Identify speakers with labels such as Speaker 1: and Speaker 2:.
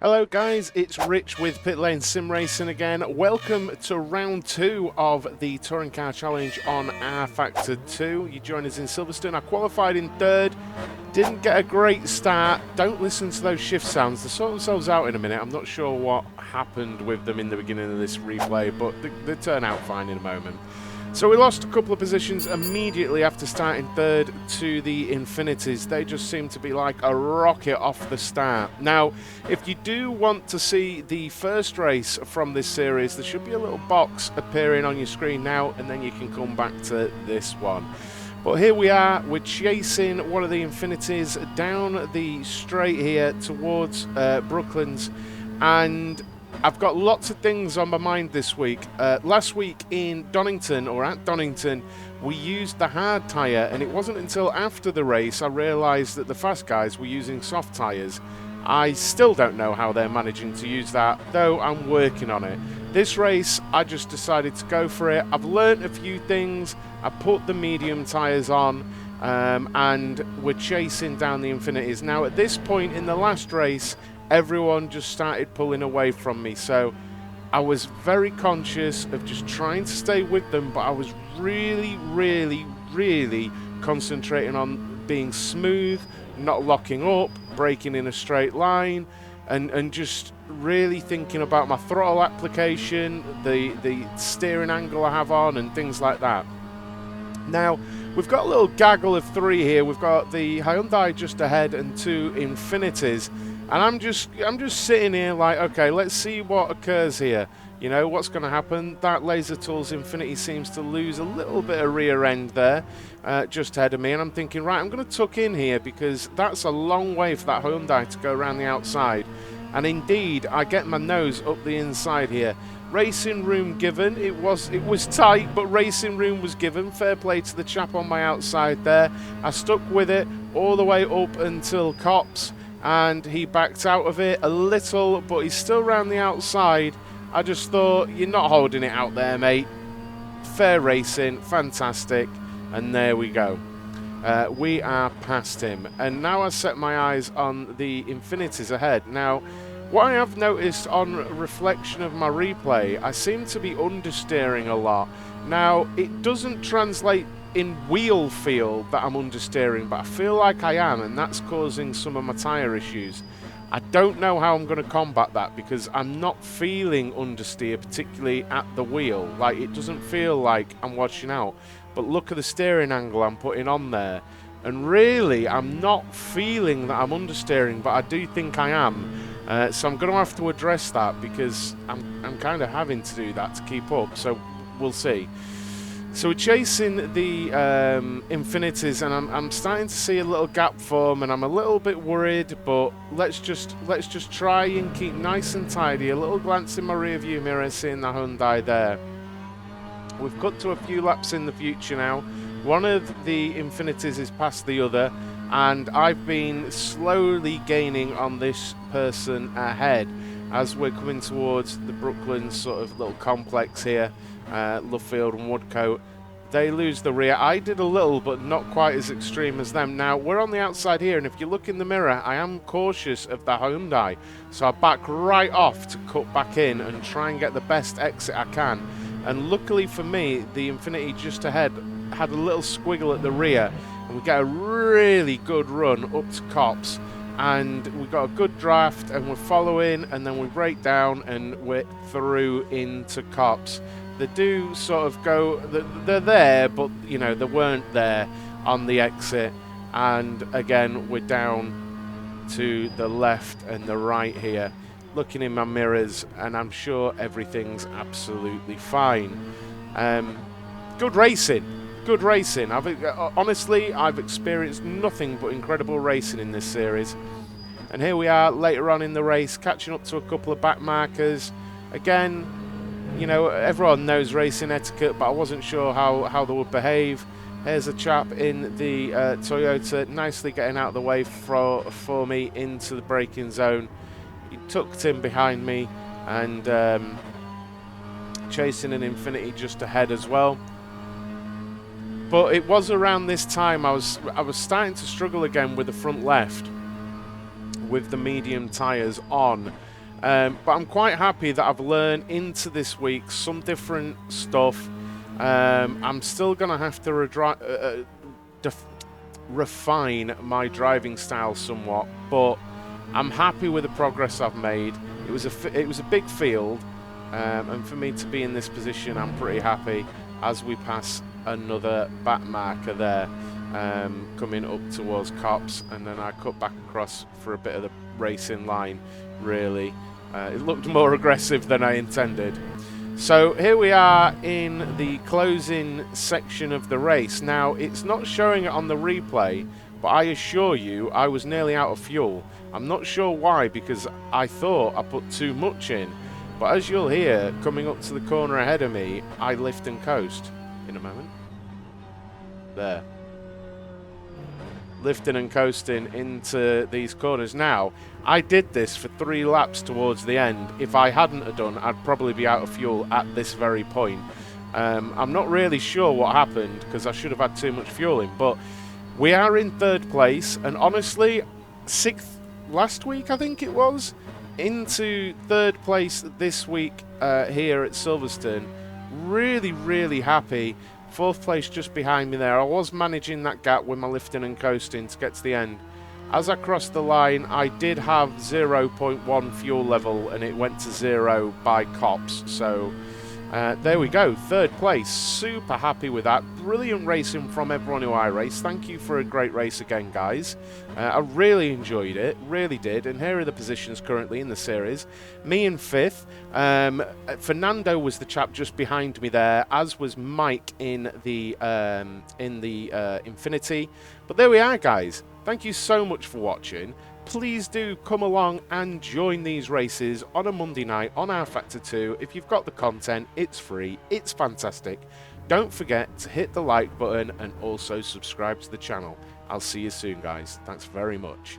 Speaker 1: Hello guys, it's Rich with Pit Lane Sim Racing again. Welcome to round 2 of the Touring Car Challenge on RFactor 2. You join us in Silverstone. I qualified in 3rd, didn't get a great start. Don't listen to those shift sounds, they sort themselves out in a minute. I'm not sure what happened with them in the beginning of this replay, but they turn out fine in a moment. So we lost a couple of positions immediately after starting 3rd to the Infinities. They just seem to be like a rocket off the start. Now, if you do want to see the first race from this series, there should be a little box appearing on your screen now, and then you can come back to this one. But here we are, we're chasing one of the Infinities down the straight here towards Brooklands, and I've got lots of things on my mind this week. Last week in Donington, or at Donington, we used the hard tyre, and it wasn't until after the race I realised that the fast guys were using soft tyres. I still don't know how they're managing to use that, though I'm working on it. This race, I just decided to go for it. I've learnt a few things. I put the medium tyres on, and we're chasing down the Infinities. Now, at this point in the last race, everyone just started pulling away from me, so I was very conscious of just trying to stay with them, but I was really concentrating on being smooth, not locking up, braking in a straight line, and just really thinking about my throttle application, the steering angle I have on, and things like that. Now, we've got a little gaggle of 3 here. We've got the Hyundai just ahead and 2 Infinities. And I'm just sitting here like, okay, let's see what occurs here. You know, what's going to happen? That Laser Tools Infinity seems to lose a little bit of rear end there, just ahead of me. And I'm thinking, right, I'm going to tuck in here because that's a long way for that Hyundai to go around the outside. And indeed, I get my nose up the inside here. Racing room given. It was tight, but racing room was given. Fair play to the chap on my outside there. I stuck with it all the way up until Cops, and he backed out of it a little, but he's still around the outside. I just thought, you're not holding it out there, mate. Fair racing, fantastic, and there we go. We are past him, and now I set my eyes on the Infinities ahead. Now, what I have noticed on reflection of my replay, I seem to be understeering a lot. Now, it doesn't translate in wheel feel that I'm understeering, but I feel like I am, and that's causing some of my tyre issues. I don't know how I'm going to combat that because I'm not feeling understeer, particularly at the wheel. Like, it doesn't feel like I'm watching out. But look at the steering angle I'm putting on there, and really I'm not feeling that I'm understeering, but I do think I am. So I'm going to have to address that because I'm kind of having to do that to keep up, so we'll see. So we're chasing the Infinities, and I'm starting to see a little gap form, and I'm a little bit worried, but let's just try and keep nice and tidy. A little glance in my rear view mirror, seeing the Hyundai there. We've cut to a few laps in the future now. One of the Infinities is past the other, and I've been slowly gaining on this person ahead as we're coming towards the Brooklands sort of little complex here, Lovefield and Woodcote. They lose the rear. I did a little, but not quite as extreme as them. Now, we're on the outside here, and if you look in the mirror, I am cautious of the Hyundai, so I back right off to cut back in and try and get the best exit I can. And luckily for me, the Infinity just ahead had a little squiggle at the rear, and we get a really good run up to Cops, and we got a good draft, and we're following, and then we break down and we're through into Cops. They do sort of go, they're there, but you know, they weren't there on the exit, and again we're down to the left and the right here, looking in my mirrors, and I'm sure everything's absolutely fine. Good racing. Good racing. Honestly, I've experienced nothing but incredible racing in this series. And here we are later on in the race, catching up to a couple of back markers. Again, you know, everyone knows racing etiquette, but I wasn't sure how they would behave. Here's a chap in the Toyota, nicely getting out of the way for me into the braking zone. He tucked in behind me, and chasing an Infinity just ahead as well. But it was around this time I was starting to struggle again with the front left. with the medium tyres on. But I'm quite happy that I've learned into this week some different stuff. I'm still going to have to refine my driving style somewhat, but I'm happy with the progress I've made. It was a big field, and for me to be in this position, I'm pretty happy as we pass another back marker there, coming up towards Cops, and then I cut back across for a bit of the racing line, really. It looked more aggressive than I intended. So here we are in the closing section of the race. Now, it's not showing it on the replay, but I assure you I was nearly out of fuel. I'm not sure why, because I thought I put too much in. But as you'll hear, coming up to the corner ahead of me, I lift and coast. In a moment. There. Lifting and coasting into these corners. Now, I did this for 3 laps towards the end. If I hadn't have done, I'd probably be out of fuel at this very point. I'm not really sure what happened, because I should have had too much fuel in, but we are in 3rd place, and honestly, 6th last week, I think it was, into 3rd place this week here at Silverstone. Really, really happy. 4th place just behind me there. I was managing that gap with my lifting and coasting to get to the end. As I crossed the line, I did have 0.1 fuel level, and it went to 0 by Cops. So there we go, 3rd place. Super happy with that. Brilliant racing from everyone who I raced. Thank you for a great race again, guys. I really enjoyed it, really did. And here are the positions currently in the series. Me in 5th. Fernando was the chap just behind me there, as was Mike in the Infinity. But there we are, guys. Thank you so much for watching. Please do come along and join these races on a Monday night on RFactor 2. If you've got the content, it's free, it's fantastic. Don't forget to hit the like button and also subscribe to the channel. I'll see you soon, guys. Thanks very much.